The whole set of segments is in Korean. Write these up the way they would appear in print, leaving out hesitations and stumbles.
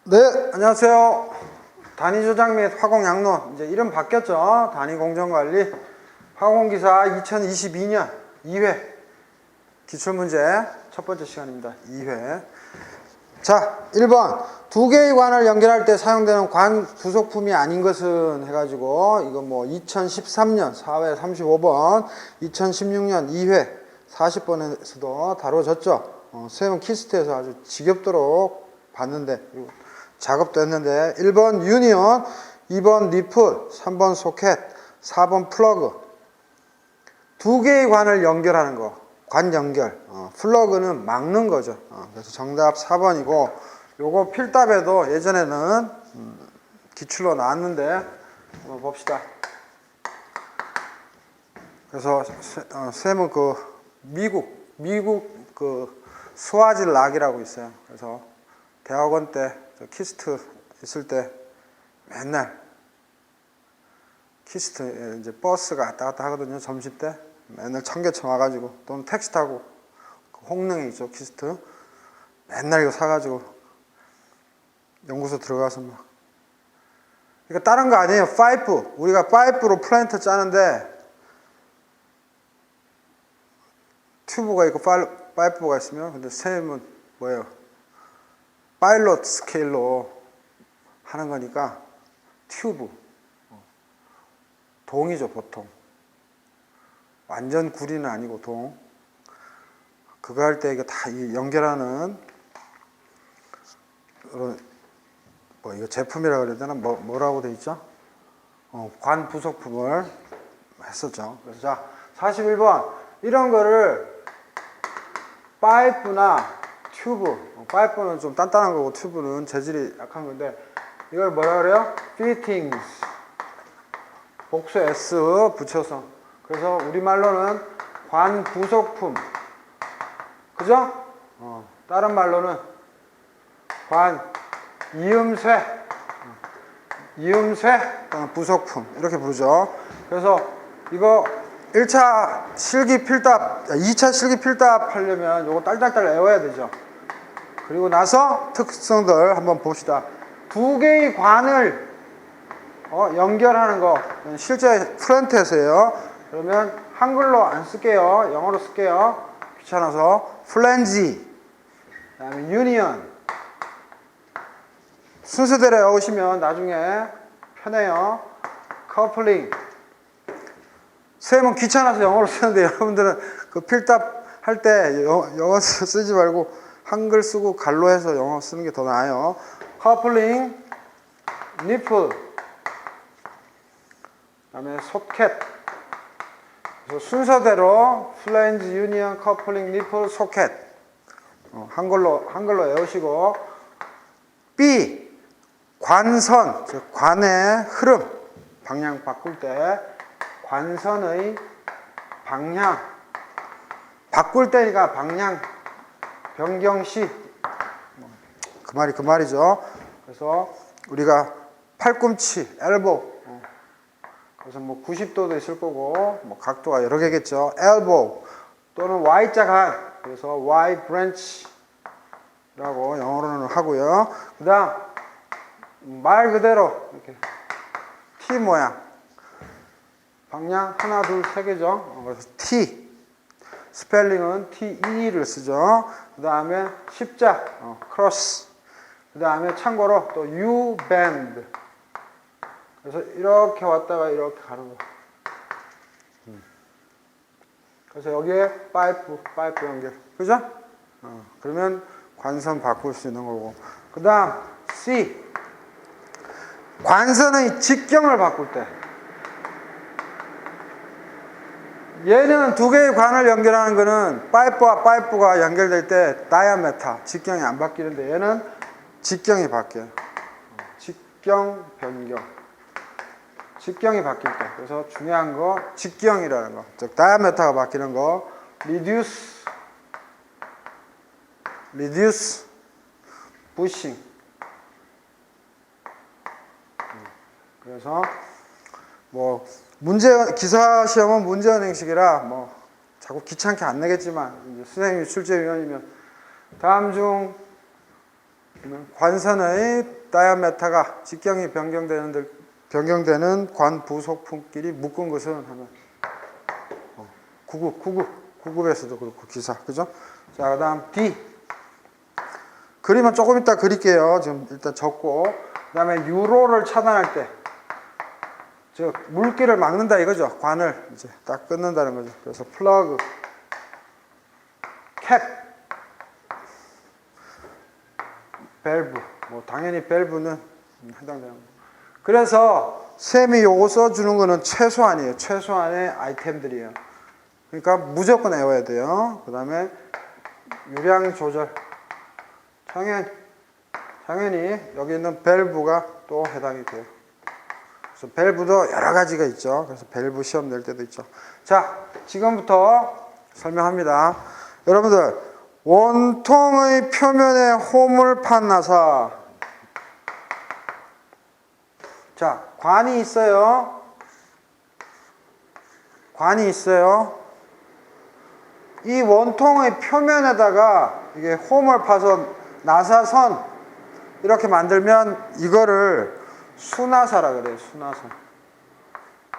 네, 안녕하세요. 단위 조작 및 화공 양론, 이제 이름 바뀌었죠. 단위 공정관리 화공기사 2022년 2회 기출문제 첫 번째 시간입니다. 2회. 자, 1번 두 개의 관을 연결할 때 사용되는 관 부속품이 아닌 것은 해가지고 이거 뭐 2013년 4회 35번, 2016년 2회 40번에서도 다뤄졌죠. 수행 키스트에서 아주 지겹도록 봤는데 작업도 했는데 1번 유니온, 2번 니플, 3번 소켓, 4번 플러그. 두 개의 관을 연결하는 거. 관 연결. 플러그는 막는 거죠. 그래서 정답 4번이고 요거 필답에도 예전에는 기출로 나왔는데 한번 봅시다. 그래서 쌤은 그 미국 그 스와질 락이라고 있어요. 그래서 대학원 때 키스트 있을 때 맨날 키스트 이제 버스가 왔다 갔다 하거든요. 점심 때 맨날 청계천 와가지고 또는 택시 타고 홍릉에 있죠. 키스트 맨날 이거 사가지고 연구소 들어가서 막 그러니까 다른 거 아니에요. 파이프 우리가 파이프로 플랜트 짜는데 튜브가 있고 파이프가 있으면 근데 쌤은 뭐예요? 파일럿 스케일로 하는 거니까 튜브 동이죠. 보통 완전 구리는 아니고 동 그거 할 때 이거 다 연결하는 뭐 이거 제품이라 그래야 되나 뭐라고 돼 있죠? 관 부속품을 했었죠. 그래서 자 41번 이런 거를 파이프나 튜브, 파이프는 좀 단단한 거고 튜브는 재질이 약한 건데 이걸 뭐라 그래요? fittings 복수 S 붙여서 그래서 우리말로는 관 부속품 그죠? 다른 말로는 관 이음쇠 부속품 이렇게 부르죠. 그래서 이거 1차 실기 필답 2차 실기 필답 하려면 요거 딸딸딸 외워야 되죠. 그리고 나서 특성들 한번 봅시다. 두 개의 관을 연결하는 거 실제 프런트에서요. 그러면 한글로 안 쓸게요. 영어로 쓸게요. 귀찮아서 플랜지 그 다음에 유니언 순서대로 외우시면 나중에 편해요. 커플링 쌤은 귀찮아서 영어로 쓰는데 여러분들은 그 필답 할 때 영어 쓰지 말고 한글 쓰고 갈로 해서 영어 쓰는 게 더 나아요. 커플링, 니플, 그 다음에 소켓. 그래서 순서대로 플랜지, 유니언, 커플링, 니플, 소켓. 한글로 외우시고 B, 관선, 즉 관의 흐름, 방향 바꿀 때 관선의 방향 바꿀 때니까 방향 변경시 그 말이죠. 그래서 우리가 팔꿈치, 엘보 그래서 뭐 90도도 있을 거고 뭐 각도가 여러 개겠죠. 엘보 또는 Y자 간 그래서 Y 브랜치라고 영어로는 하고요. 그 다음 말 그대로 이렇게 T 모양 방향 하나 둘 세 개죠. 그래서 T 스펠링은 TE를 쓰죠. 그 다음에 십자 크로스 그 다음에 참고로 또 U 밴드 그래서 이렇게 왔다가 이렇게 가는 거. 그래서 여기에 파이프 연결 그죠? 그러면 관선 바꿀 수 있는 거고 그 다음 C 관선의 직경을 바꿀 때 얘는 두 개의 관을 연결하는 거는 파이프와 파이프가 연결될 때 다이아메타 직경이 안 바뀌는데 얘는 직경이 바뀌어요. 직경 변경 직경이 바뀔 때 그래서 중요한 거 직경이라는 거 즉 다이아메타가 바뀌는 거 리듀스 부싱 그래서 뭐 기사 시험은 문제원 형식이라 뭐 자꾸 귀찮게 안 내겠지만 이제 선생님이 출제위원이면 다음 중 관선의 다이아메타가 직경이 변경되는 관 부속품끼리 묶은 것은 하면 구급에서도 그렇고 기사, 그죠? 자, 그다음 D. 그림은 조금 이따 그릴게요. 지금 일단 적고. 그다음에 유로를 차단할 때, 즉 물기를 막는다 이거죠. 관을 이제 딱 끊는다는 거죠. 그래서 플러그, 캡, 밸브. 뭐 당연히 밸브는 해당되는 거. 그래서 쌤이 요거 써주는 거는 최소한이에요. 최소한의 아이템들이에요. 그러니까 무조건 외워야 돼요. 그 다음에 유량 조절. 당연히 여기 있는 밸브가 또 해당이 돼요. 그래서 밸브도 여러 가지가 있죠. 그래서 밸브 시험 낼 때도 있죠. 자, 지금부터 설명합니다. 여러분들, 원통의 표면에 홈을 판 나사. 자, 관이 있어요. 관이 있어요. 이 원통의 표면에다가 이게 홈을 파서 나사선 이렇게 만들면 이거를 수나사라 그래요. 수나사.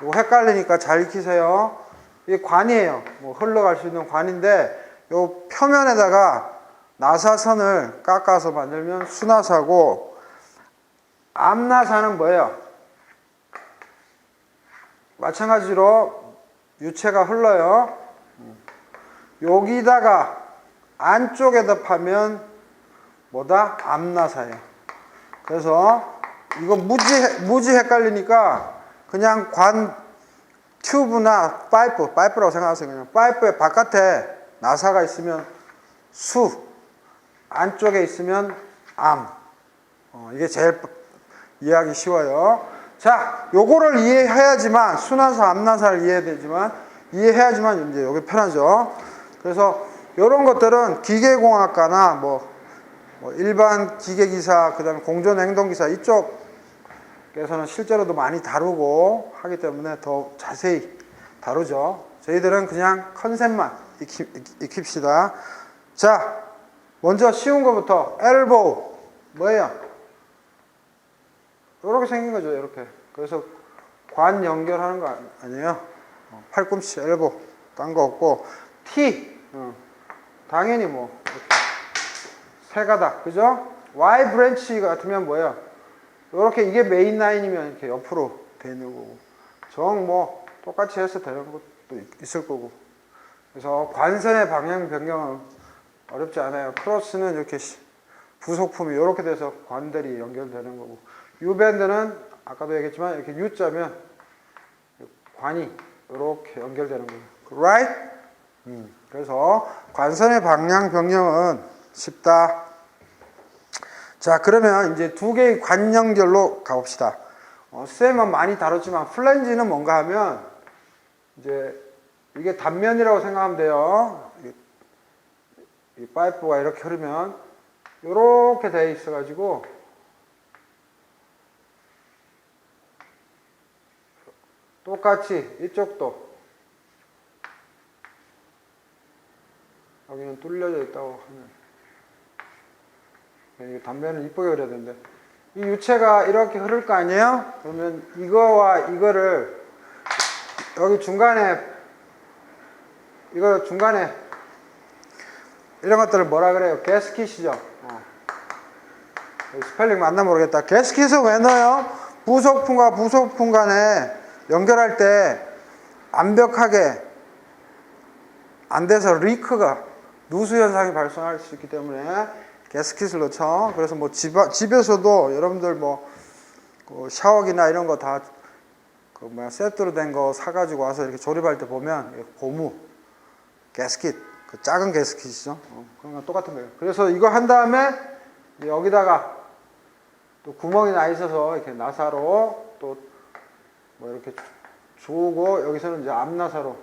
이거 헷갈리니까 잘 익히세요. 이게 관이에요. 뭐 흘러갈 수 있는 관인데 요 표면에다가 나사선을 깎아서 만들면 수나사고, 암나사는 뭐예요? 마찬가지로 유체가 흘러요. 여기다가 안쪽에다 파면 뭐다? 암나사예요. 그래서 이거 무지 헷갈리니까 그냥 관 튜브나 파이프라고 생각하세요. 그냥 파이프의 바깥에 나사가 있으면 수, 안쪽에 있으면 암. 이게 제일 이해하기 쉬워요. 자, 요거를 이해해야지만, 수나사, 암나사를 이해해야지만 이제 여기 편하죠. 그래서 요런 것들은 기계공학과나 뭐 일반 기계기사, 그 다음에 공존행동기사 이쪽에서는 실제로도 많이 다루고 하기 때문에 더 자세히 다루죠. 저희들은 그냥 컨셉만 익힙시다. 자, 먼저 쉬운 거부터. 엘보우 뭐예요? 이렇게 생긴 거죠. 이렇게. 그래서 관 연결하는 거 아니에요? 팔꿈치, 엘보우. 딴 거 없고. T 당연히 뭐 세 가닥, 그죠? Y 브랜치 같으면 뭐예요? 이렇게 이게 메인 라인이면 이렇게 옆으로 돼 있는 거고, 정 뭐 똑같이 해서 되는 것도 있을 거고. 그래서 관선의 방향 변경은 어렵지 않아요. 크로스는 이렇게 부속품이 이렇게 돼서 관들이 연결되는 거고, U밴드는 아까도 얘기했지만 이렇게 U자면 관이 이렇게 연결되는 거예요. Right? 그래서 관선의 방향 변경은 쉽다. 자, 그러면 이제 두 개의 관 연결로 가봅시다. 쌤은 많이 다뤘지만 플랜지는 뭔가 하면 이제 이게 단면이라고 생각하면 돼요. 이 파이프가 이렇게 흐르면 이렇게 돼 있어가지고 똑같이 이쪽도 여기는 뚫려져 있다고 하면, 이게 단면을 이쁘게 그려야 되는데, 이 유체가 이렇게 흐를 거 아니에요? 그러면 이거와 이거를 여기 중간에, 이거 중간에 이런 것들을 뭐라 그래요? 게스킷이죠. 스펠링 맞나 모르겠다. 게스킷을 왜 넣어요? 부속품과 부속품 간에 연결할 때 완벽하게 안 돼서 리크가, 누수 현상이 발생할 수 있기 때문에 게스킷을 넣죠. 그래서 뭐 집에서도 여러분들 뭐 샤워기나 이런 거 다 세트로 된 거 사가지고 와서 이렇게 조립할 때 보면 고무 게스킷, 그 작은 게스킷이죠. 그런 건 똑같은 거예요. 그래서 이거 한 다음에 여기다가 또 구멍이 나 있어서 이렇게 나사로 또 뭐 이렇게 조고, 여기서는 이제 앞나사로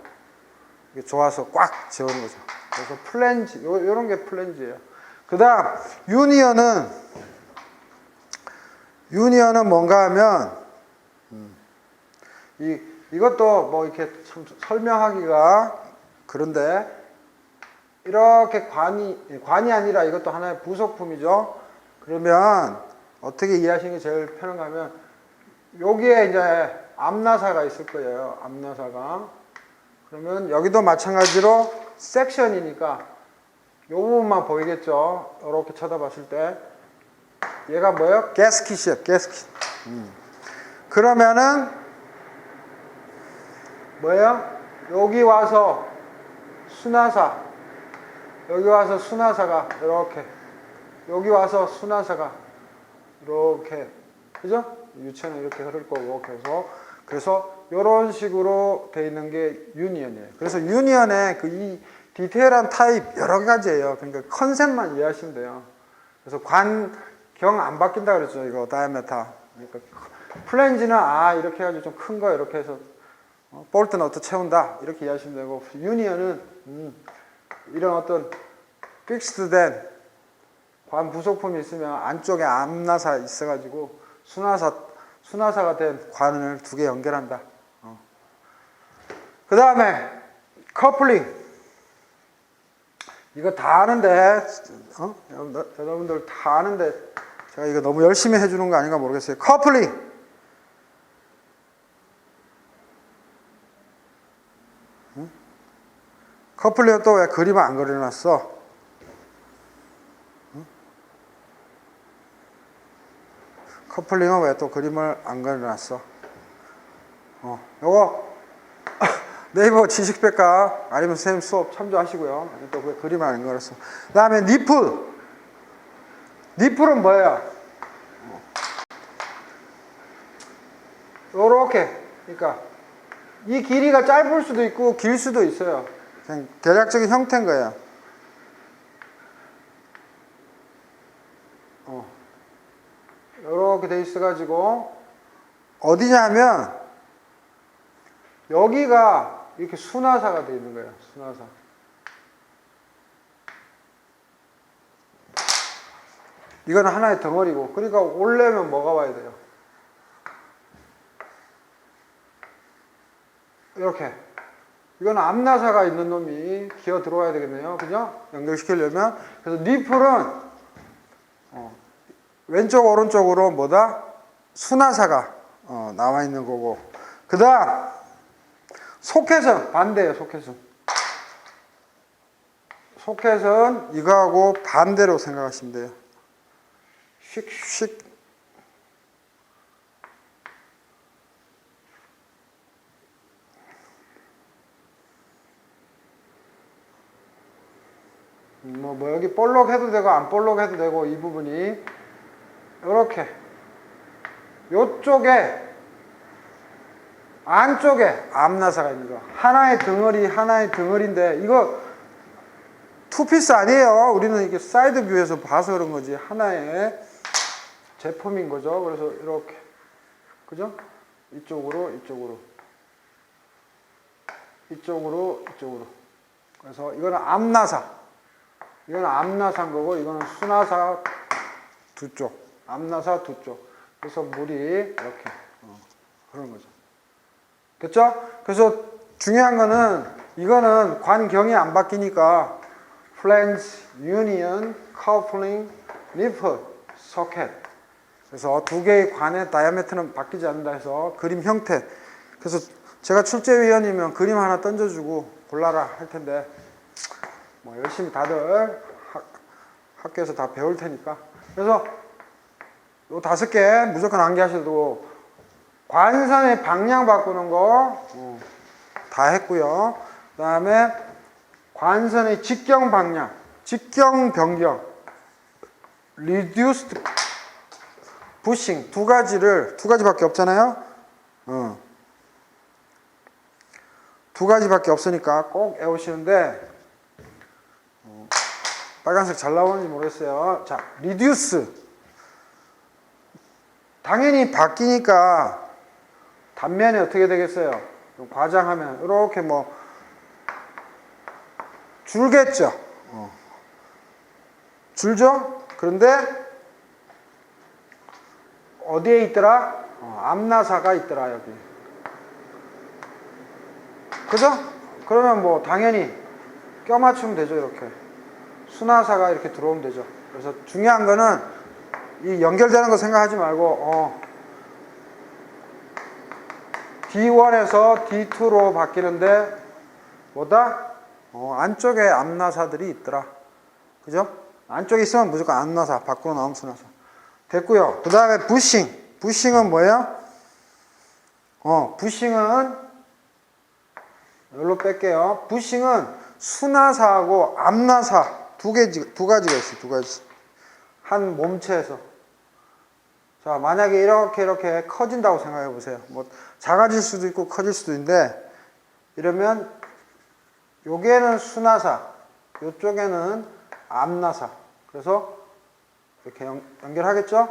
이렇게 조아서 꽉 재우는 거죠. 그래서 플랜지, 요런 게 플랜지예요. 그 다음, 유니언은 뭔가 하면, 이것도 뭐 이렇게 참 설명하기가 그런데, 이렇게 관이 아니라 이것도 하나의 부속품이죠. 그러면 어떻게 이해하시는 게 제일 편한가 하면 여기에 이제 암나사가 있을 거예요. 암나사가. 그러면 여기도 마찬가지로 섹션이니까 이 부분만 보이겠죠. 이렇게 쳐다봤을 때 얘가 뭐예요? 가스킷이에요. 가스킷. 그러면은 뭐예요? 여기 와서 순화사, 여기 와서 순화사가 이렇게, 여기 와서 순화사가 이렇게, 그죠? 유체는 이렇게 흐를 거고, 그래서 이런 식으로 돼 있는 게 유니언이에요. 그래서 유니언의 그 이 디테일한 타입 여러 가지예요. 그러니까 컨셉만 이해하시면 돼요. 그래서 관경 안 바뀐다 그랬죠. 이거 다이아메타. 그러니까 플랜지는 이렇게 해가지고 좀 큰 거 이렇게 해서 볼트 너트 채운다 이렇게 이해하시면 되고, 유니언은 이런 어떤 픽스드된 관 부속품이 있으면 안쪽에 암나사 있어가지고 순화사가 된 관을 두 개 연결한다. 그 다음에 커플링. 이거 다 아는데, 여러분들 다 아는데 제가 이거 너무 열심히 해주는 거 아닌가 모르겠어요. 커플링. 커플링은 또 왜 그림을 안 그려놨어? 커플링은 왜 또 그림을 안 그려놨어? 요거 네이버 지식백과 아니면 선생님 수업 참조하시고요. 또 왜 그림을 안 그렸어? 그 다음에 니플. 니플은 뭐예요? 요렇게. 그러니까 이 길이가 짧을 수도 있고 길 수도 있어요. 그냥 대략적인 형태인 거예요. 이렇게 돼 있어가지고 어디냐 하면 여기가 이렇게 순화사가 돼 있는 거예요. 순화사. 이거는 하나의 덩어리고, 그러니까 오려면 뭐가 와야 돼요? 이렇게. 이거는 암나사가 있는 놈이 기어 들어와야 되겠네요. 그죠? 연결시키려면. 그래서 니플은 왼쪽 오른쪽으로 뭐다? 순화사가 나와 있는 거고, 그 다음 소켓은 반대예요. 소켓은 이거하고 반대로 생각하시면 돼요. 휙휙. 뭐 여기 볼록 해도 되고 안 볼록 해도 되고, 이 부분이 이렇게 요쪽에 안쪽에 암나사가 있는 거. 하나의 덩어리인데 이거 투피스 아니에요. 우리는 이게 사이드 뷰에서 봐서 그런 거지. 하나의 제품인 거죠. 그래서 이렇게, 그죠? 이쪽으로. 그래서 이거는 암나사. 이거는 암나사인 거고, 이거는 순화사 두 쪽. 암나사 두 쪽. 그래서 물이 이렇게 그런 거죠. 됐죠? 그래서 중요한 거는 이거는 관경이 안 바뀌니까 플랜지, 유니언, 커플링, 니플, 소켓. 그래서 두 개의 관의 다이아메트는 바뀌지 않는다 해서 그림 형태. 그래서 제가 출제위원이면 그림 하나 던져주고 골라라 할 텐데, 뭐 열심히 다들 학교에서 다 배울 테니까. 그래서 요 5개 무조건 암기하셔도 되고, 관선의 방향 바꾸는 거 다 했고요. 그 다음에 관선의 직경 방향, 직경 변경, reduced pushing 두 가지밖에 없잖아요. 두 가지밖에 없으니까 꼭 외우시는데, 빨간색 잘 나오는지 모르겠어요. 자, reduce. 당연히 바뀌니까 단면이 어떻게 되겠어요? 과장하면 이렇게 뭐 줄겠죠. 줄죠? 그런데 어디에 있더라? 암나사가 있더라, 여기. 그죠? 그러면 뭐 당연히 껴맞추면 되죠, 이렇게. 순화사가 이렇게 들어오면 되죠. 그래서 중요한 거는 이 연결되는 거 생각하지 말고 D1에서 D2로 바뀌는데 뭐다? 안쪽에 암나사들이 있더라. 그죠? 안쪽에 있으면 무조건 암나사, 밖으로 나오면 순나사. 됐고요. 그 다음에 부싱. 부싱은 뭐예요? 부싱은 여기로 뺄게요. 부싱은 순나사하고 암나사 두 가지가 있어요. 두 가지. 한 몸체에서. 자, 만약에 이렇게 커진다고 생각해 보세요. 뭐 작아질 수도 있고 커질 수도 있는데 이러면 여기에는 순나사, 이쪽에는 암나사. 그래서 이렇게 연결하겠죠?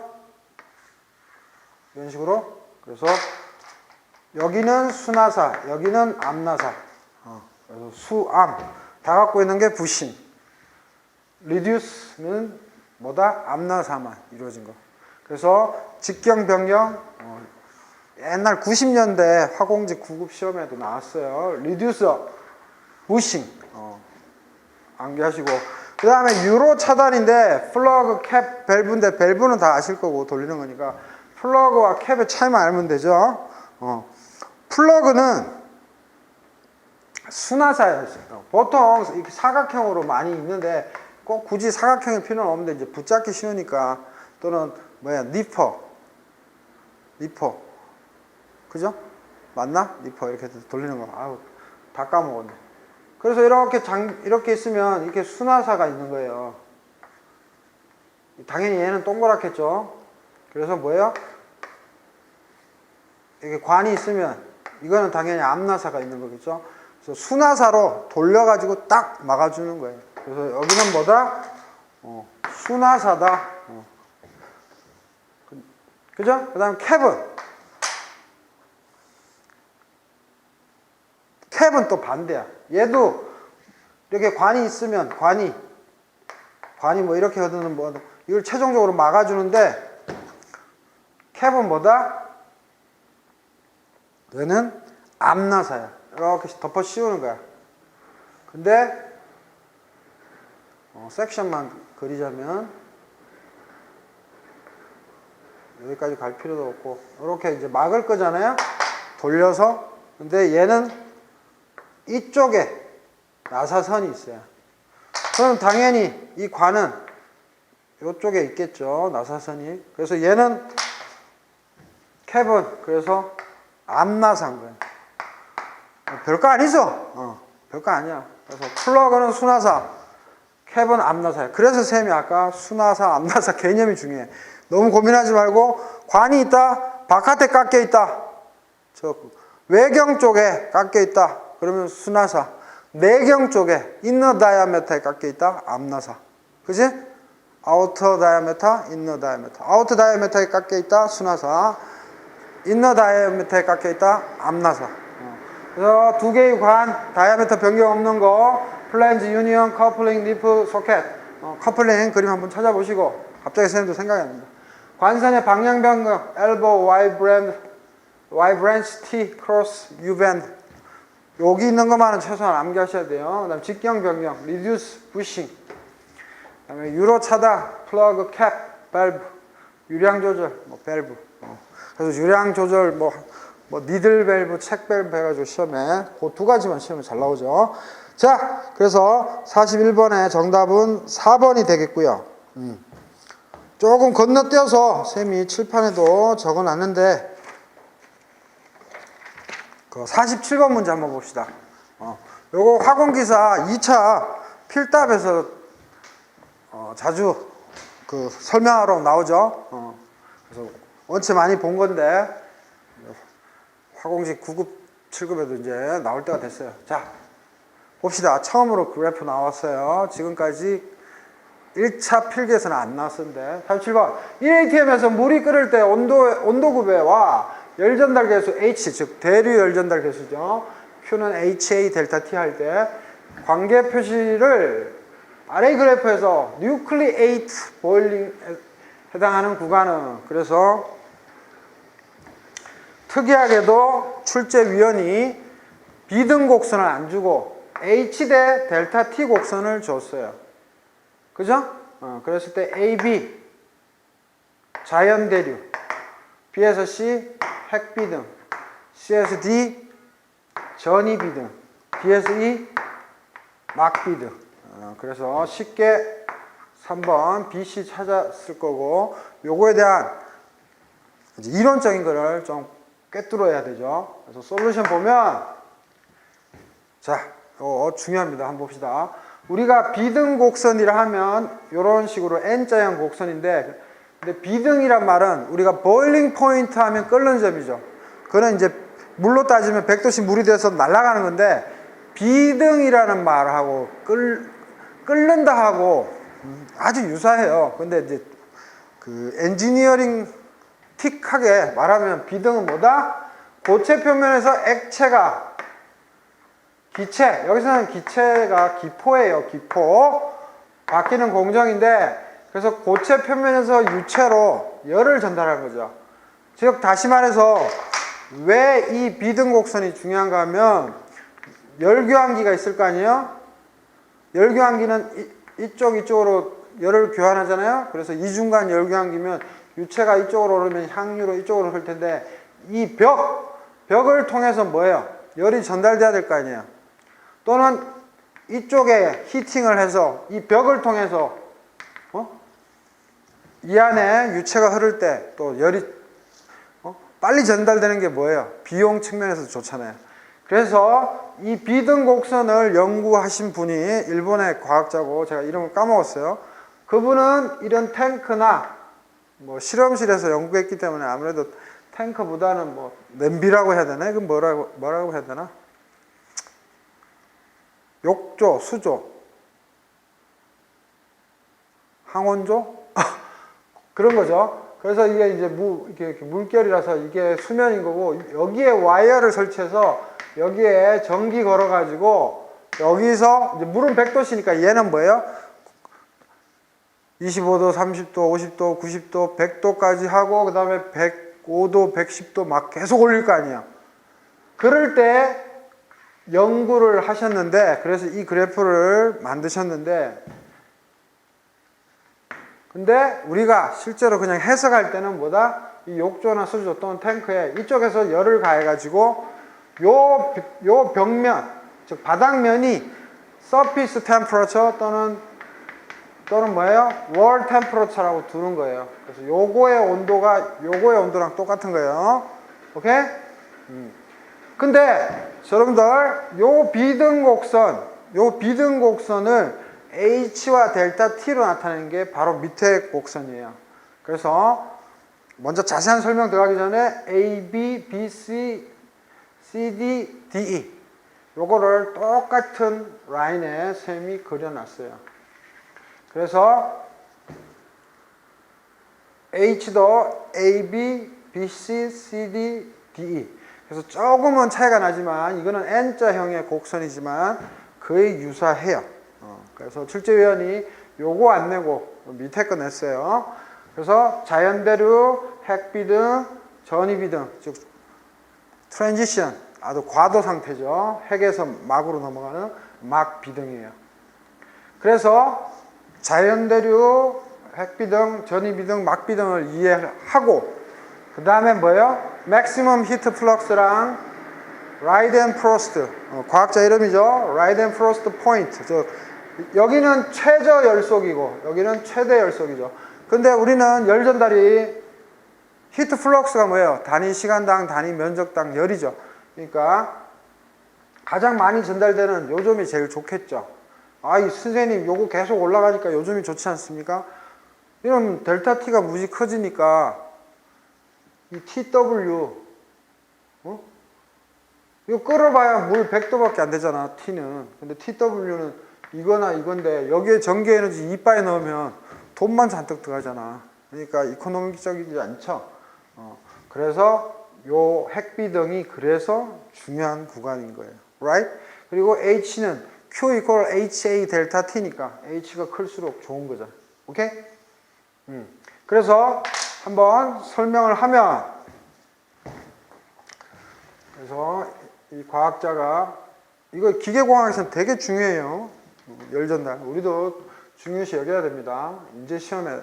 이런 식으로. 그래서 여기는 순나사, 여기는 암나사. 그래서 수암. 다 갖고 있는 게 부싱. 리듀스는 뭐다? 암나사만 이루어진 거. 그래서 직경 변경 옛날 90년대 화공직 9급 시험에도 나왔어요. 리듀서, 부싱 암기하시고 그 다음에 유로 차단인데 플러그, 캡, 밸브인데 밸브는 다 아실 거고 돌리는 거니까 플러그와 캡의 차이만 알면 되죠. 플러그는 순나사예요. 보통 이렇게 사각형으로 많이 있는데 꼭 굳이 사각형일 필요는 없는데 이제 붙잡기 쉬우니까 또는 니퍼 그죠? 맞나? 니퍼 이렇게 돌리는 거. 아우 다 까먹었네. 그래서 이렇게 있으면 이렇게 순나사가 있는 거예요. 당연히 얘는 동그랗겠죠. 그래서 뭐예요? 이렇게 관이 있으면 이거는 당연히 암나사가 있는 거겠죠. 그래서 순나사로 돌려가지고 딱 막아주는 거예요. 그래서 여기는 뭐다? 순나사다. 그죠? 그 다음 캡은 또 반대야. 얘도 이렇게 관이 있으면 관이 뭐 이렇게 하든 뭐 이걸 최종적으로 막아주는데 캡은 뭐다? 얘는 암나사야. 이렇게 덮어 씌우는 거야. 근데 섹션만 그리자면 여기까지 갈 필요도 없고 이렇게 이제 막을 거잖아요. 돌려서. 근데 얘는 이쪽에 나사선이 있어요. 그럼 당연히 이 관은 이쪽에 있겠죠. 나사선이. 그래서 얘는 캡은 그래서 암나사인 거예요. 별거 아니죠? 별거 아니야. 그래서 플러그는 순나사, 캡은 암나사예요. 그래서 쌤이 아까 순나사, 암나사 개념이 중요해. 너무 고민하지 말고 관이 있다, 바깥에 깎여 있다, 저 외경 쪽에 깎여 있다. 그러면 순나사. 내경 쪽에 인너 다이아메타에 깎여 있다, 암나사. 그지? 아우터 다이아메타, 인너 다이아메타. 아우터 다이아메타에 깎여 있다, 순나사. 인너 다이아메타에 깎여 있다, 암나사. 그래서 두 개의 관, 다이아메터 변경 없는 거, 플랜지, 유니언, 커플링, 리프, 소켓. 커플링 그림 한번 찾아보시고 갑자기 선생님도 생각이 납니다. 관선의 방향 변경, 엘보, Y 브랜치, T, 크로스, U 밴드. 여기 있는 것만은 최소한 암기하셔야 돼요. 그 다음 직경 변경, 리듀스, 부싱. 그 다음에 유로 차단, 플러그, 캡, 밸브, 유량 조절, 밸브. 그래서 유량 조절, 니들 밸브, 책 밸브 해가지고 시험에 그 두 가지만 시험에 잘 나오죠. 자, 그래서 41번의 정답은 4번이 되겠고요. 조금 건너뛰어서 쌤이 칠판에도 적어놨는데 그 47번 문제 한번 봅시다. 요거 학원기사 2차 필답에서 자주 그 설명하러 나오죠. 그래서 원체 많이 본 건데 화공식 9급, 7급에도 이제 나올 때가 됐어요. 자, 봅시다. 처음으로 그래프 나왔어요. 지금까지 1차 필기에서는 안 나왔었는데 37번 1ATM에서 물이 끓을 때 온도구배와 열전달 계수 H, 즉 대류 열전달 계수죠. Q는 HA 델타 T 할 때 관계 표시를 아래 그래프에서 뉴클리에이트 보일링에 해당하는 구간은, 그래서 특이하게도 출제위원이 B등 곡선을 안 주고 H 대 델타 T 곡선을 줬어요. 그죠? 그랬을 때 AB 자연대류, B에서 C 핵비등, C에서 D 전이비등, D에서 E 막비등. 그래서 쉽게 3번 B, C 찾았을 거고, 요거에 대한 이제 이론적인 거를 좀 꿰뚫어야 되죠. 그래서 솔루션 보면, 자, 이거 중요합니다. 한번 봅시다. 우리가 비등 곡선이라 하면 이런 식으로 N자형 곡선인데, 근데 비등이란 말은 우리가 보일링 포인트 하면 끓는 점이죠. 그거는 이제 물로 따지면 100도씨 물이 돼서 날아가는 건데, 비등이라는 말하고 끓는다 하고 아주 유사해요. 근데 이제 그 엔지니어링 틱하게 말하면 비등은 뭐다? 고체 표면에서 액체가 기체, 여기서는 기체가 기포예요. 기포. 바뀌는 공정인데, 그래서 고체 표면에서 유체로 열을 전달하는 거죠. 즉 다시 말해서 왜 이 비등 곡선이 중요한가 하면 열교환기가 있을 거 아니에요? 열교환기는 이쪽으로 열을 교환하잖아요. 그래서 이중간 열교환기면 유체가 이쪽으로 오르면 향유로 이쪽으로 흘 텐데, 이 벽을 통해서 뭐예요? 열이 전달돼야 될 거 아니에요. 또는 이쪽에 히팅을 해서 이 벽을 통해서 이 안에 유체가 흐를 때 또 열이 빨리 전달되는 게 뭐예요? 비용 측면에서 좋잖아요. 그래서 이 비등 곡선을 연구하신 분이 일본의 과학자고, 제가 이름을 까먹었어요. 그분은 이런 탱크나 뭐 실험실에서 연구했기 때문에 아무래도 탱크보다는 뭐 냄비라고 해야 되나? 이건 뭐라고 해야 되나? 욕조, 수조, 항온조? 그런 거죠. 그래서 이게 이제 이렇게 물결이라서 이게 수면인 거고, 여기에 와이어를 설치해서 여기에 전기 걸어가지고 여기서 이제 물은 100도씨니까 얘는 뭐예요? 25도, 30도, 50도, 90도, 100도까지 하고 그 다음에 105도, 110도 막 계속 올릴 거 아니에요. 그럴 때 연구를 하셨는데, 그래서 이 그래프를 만드셨는데, 근데 우리가 실제로 그냥 해석할 때는 뭐다? 이 욕조나 수조 또는 탱크에 이쪽에서 열을 가해가지고 요 벽면, 즉 바닥면이 surface temperature 또는 뭐예요? wall temperature라고 두는 거예요. 그래서 요거의 온도랑 똑같은 거예요. 오케이? 근데 여러분들 요 비등 곡선을 H와 델타 T로 나타내는 게 바로 밑에 곡선이에요. 그래서 먼저 자세한 설명 들어가기 전에 A, B, B, C, C, D, D, E 요거를 똑같은 라인에 쌤이 그려놨어요. 그래서 H도 A, B, B, C, C, D, D, E. 그래서 조금은 차이가 나지만 이거는 N자형의 곡선이지만 거의 유사해요. 그래서 출제위원이 요거 안 내고 밑에 거 냈어요. 그래서 자연대류, 핵비등, 전이비등, 즉 트랜지션, 아주 과도 상태죠. 핵에서 막으로 넘어가는 막비등이에요. 그래서 자연대류, 핵비등, 전이비등, 막비등을 이해하고, 그 다음에 뭐예요? 맥시멈 히트 플럭스랑 라이덴 프로스트, 과학자 이름이죠. 라이덴 프로스트 포인트. 여기는 최저 열속이고 여기는 최대 열속이죠. 근데 우리는 열 전달이 히트 플럭스가 뭐예요? 단위 시간당 단위 면적당 열이죠. 그러니까 가장 많이 전달되는 요점이 제일 좋겠죠. 이 선생님 요거 계속 올라가니까 요점이 좋지 않습니까? 이러면 델타 T가 무지 커지니까 이 TW 이거 끌어봐야 물 100도밖에 안 되잖아, T는. 근데 TW는 이거나 이건데 여기에 전기 에너지 2바에 넣으면 돈만 잔뜩 들어가잖아. 그러니까 이코노미적이지 않죠. 그래서 요 핵비등이 그래서 중요한 구간인 거예요. Right? 그리고 H는 Q equal HA 델타 T니까 H가 클수록 좋은 거죠. 오케이? 그래서 한번 설명을 하면, 그래서 이 과학자가 이거 기계공학에서는 되게 중요해요. 열 전달. 우리도 중요시 여겨야 됩니다. 인재 시험에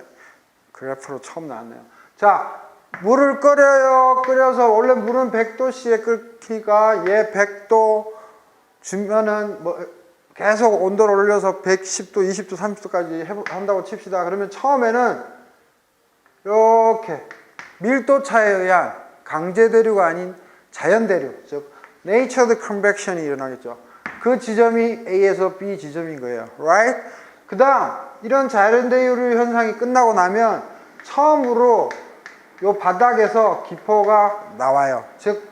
그래프로 처음 나왔네요. 자, 물을 끓여요. 끓여서 원래 물은 100도씨에 끓기니까 얘 100도 주면은 뭐 계속 온도를 올려서 110도, 20도, 30도까지 한다고 칩시다. 그러면 처음에는 이렇게 밀도 차에 의한 강제 대류가 아닌 자연 대류, 즉 Natured Convection이 일어나겠죠. 그 지점이 A에서 B 지점인 거예요. Right? 그 다음 이런 자연 대류 현상이 끝나고 나면 처음으로 요 바닥에서 기포가 나와요. 즉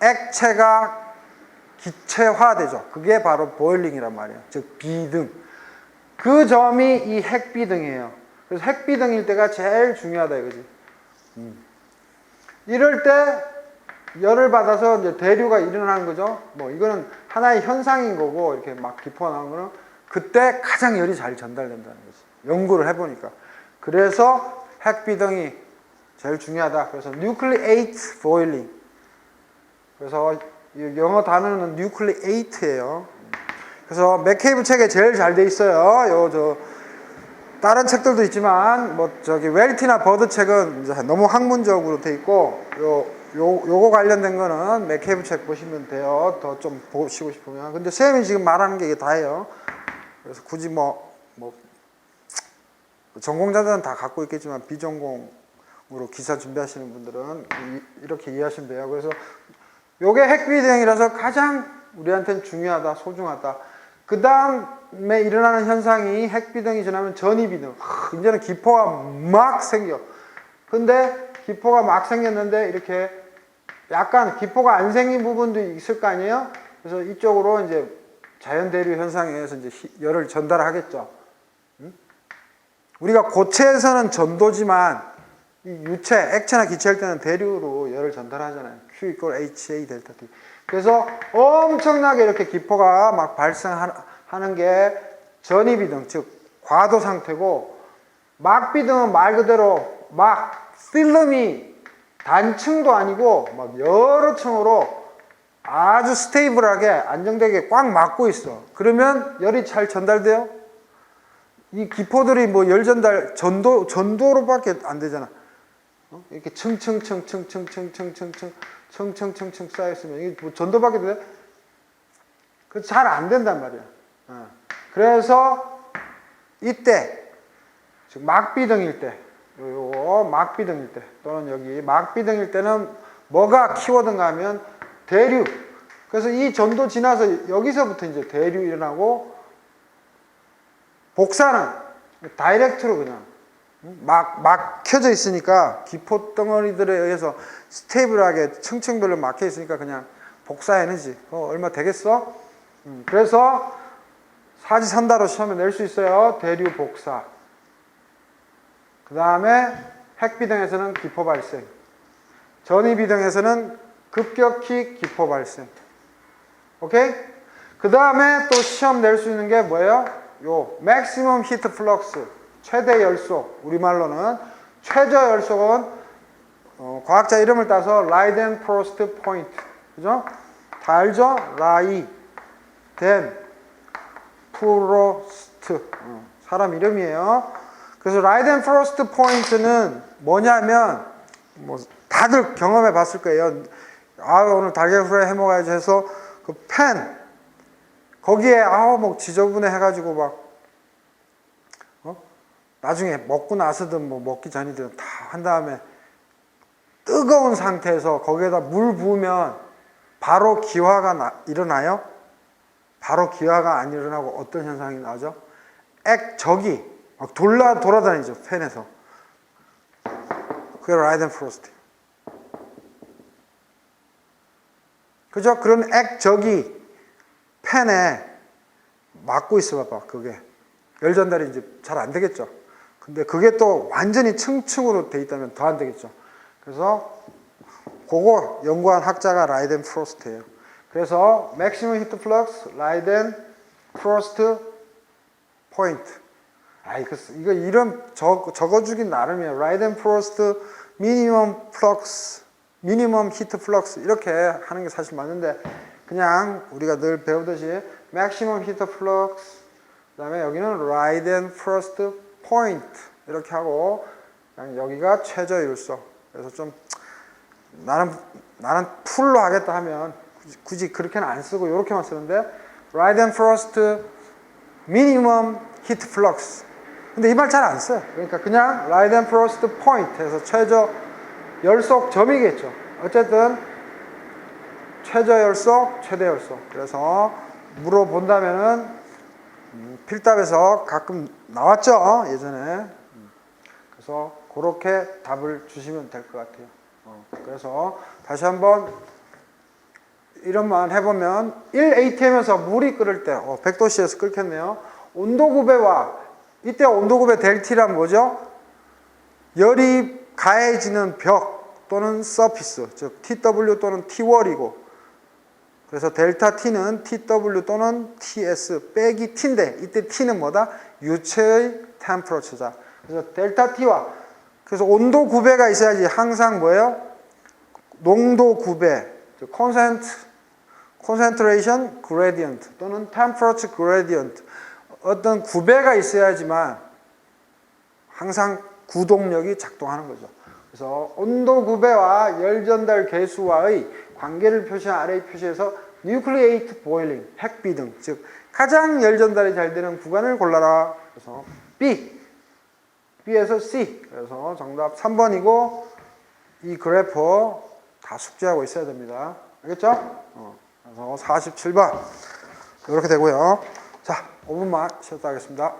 액체가 기체화되죠. 그게 바로 보일링이란 말이에요. 즉 비등. 그 점이 이 핵비등이에요. 그래서 핵비등일 때가 제일 중요하다 이거지. 이럴 때 열을 받아서 이제 대류가 일어나는 거죠. 뭐 이거는 하나의 현상인 거고 이렇게 막 기포가 나오는 거는 그때 가장 열이 잘 전달된다는 거지. 연구를 해보니까. 그래서 핵비등이 제일 중요하다. 그래서 nucleate boiling. 그래서 영어 단어는 nucleate예요. 그래서 맥케이브 책에 제일 잘 돼 있어요. 다른 책들도 있지만 뭐 저기 웰티나 버드 책은 이제 너무 학문적으로 돼 있고 요거 관련된 거는 맥케이브 책 보시면 돼요. 더 좀 보시고 싶으면. 근데 쌤이 지금 말하는 게 이게 다예요. 그래서 굳이 뭐 전공자들은 다 갖고 있겠지만 비전공으로 기사 준비하시는 분들은 이렇게 이해하시면 돼요. 그래서 요게 핵비등이라서 가장 우리한테는 중요하다, 소중하다. 그 다음에 일어나는 현상이 핵비등이 지나면 전이비등. 이제는 기포가 막 생겨. 근데 기포가 막 생겼는데 이렇게 약간 기포가 안 생긴 부분도 있을 거 아니에요? 그래서 이쪽으로 이제 자연 대류 현상에 의해서 이제 열을 전달하겠죠. 우리가 고체에서는 전도지만 이 유체, 액체나 기체일 때는 대류로 열을 전달하잖아요. Q equal HA 델타 T. 그래서 엄청나게 이렇게 기포가 막 발생하는 게 전이비등, 즉 과도 상태고, 막비등은 말 그대로 막 필름이 단층도 아니고 막 여러 층으로 아주 스테이블하게 안정되게 꽉 막고 있어. 그러면 열이 잘 전달돼요? 이 기포들이 뭐 열 전달, 전도로밖에 안 되잖아. 이렇게 층층층 쌓여있으면 이게 뭐 전도밖에 돼? 그 잘 안 된단 말이야. 그래서 이때, 즉 막비등일 때, 요 막비등일 때, 또는 여기 막비등일 때는 뭐가 키워드인가 하면 대류. 그래서 이 전도 지나서 여기서부터 이제 대류 일어나고, 복사는 다이렉트로 그냥 막 켜져 있으니까 기포 덩어리들에 의해서 스테이블하게 층층별로 막혀 있으니까 그냥 복사 에너지 그거 얼마 되겠어? 그래서 사지선다로 시험에 낼 수 있어요. 대류 복사. 그 다음에 핵비등에서는 기포 발생. 전이비등에서는 급격히 기포 발생. 오케이? 그 다음에 또 시험 낼 수 있는 게 뭐예요? 요 maximum heat flux, 최대 열속. 우리말로는 최저 열속은 과학자 이름을 따서 라이덴 프로스트 포인트. 그죠? 다 알죠? 라이덴 프로스트. 사람 이름이에요. 그래서 라이덴 프로스트 포인트는 뭐냐면 뭐 다들 경험해 봤을 거예요. 오늘 달걀 후라이 해 먹어야지 해서 그 팬 거기에 뭐 지저분해 해가지고 막 나중에 먹고 나서든 뭐 먹기 전이든 다 한 다음에 뜨거운 상태에서 거기에다 물 부으면 바로 기화가 일어나요? 바로 기화가 안 일어나고 어떤 현상이 나죠? 액적이 막 돌아다니죠, 팬에서. 그게 라이덴 프로스트. 그죠? 그런 액적이 팬에 막고 있어 봐봐. 그게 열 전달이 이제 잘 안 되겠죠. 근데 그게 또 완전히 층층으로 돼 있다면 더 안 되겠죠. 그래서 그거 연구한 학자가 라이덴 프로스트예요. 그래서 maximum heat flux, 라이덴 프로스트 포인트. 이거 이름 적어주긴 나름이에요. 라이덴 프로스트 미니멈 플럭스, 미니멈 히트 플럭스 이렇게 하는 게 사실 맞는데 그냥 우리가 늘 배우듯이 maximum heat flux, 그 다음에 여기는 라이덴 프로스트 포인트 이렇게 하고 그냥 여기가 최저율소. 그래서 좀 나는 풀로 하겠다 하면 굳이 그렇게는 안 쓰고 이렇게만 쓰는데 Rhine-Frost minimum heat flux. 근데 이 말 잘 안 써요. 그러니까 그냥 Rhine-Frost point 해서 최저 열속 점이겠죠. 어쨌든 최저 열속, 최대 열속. 그래서 물어본다면은 필답에서 가끔 나왔죠, 예전에. 그래서 그렇게 답을 주시면 될 것 같아요. 그래서 다시 한번 이런만 해보면 1atm에서 물이 끓을 때 100도씨에서 끓겠네요. 온도 구배와 이때 온도 구배 델티란 뭐죠? 열이 가해지는 벽 또는 서피스, 즉 TW 또는 T월이고, 그래서 델타 T는 TW 또는 TS 빼기 T인데 이때 T는 뭐다? 유체의 템퍼러처다. 그래서 델타 T와 그래서 온도 구배가 있어야지 항상 뭐예요? 농도 구배, concentration gradient 또는 temperature gradient 어떤 구배가 있어야지만 항상 구동력이 작동하는 거죠. 그래서 온도 구배와 열 전달 계수와의 관계를 표시한 아래 표시에서 nucleate boiling, 핵비등, 즉 가장 열 전달이 잘 되는 구간을 골라라. 그래서 B에서 C. 그래서 정답 3번이고 이 그래프 다 숙지하고 있어야 됩니다. 알겠죠? 그래서 47번 이렇게 되고요. 자, 5분만 쉬었다 하겠습니다.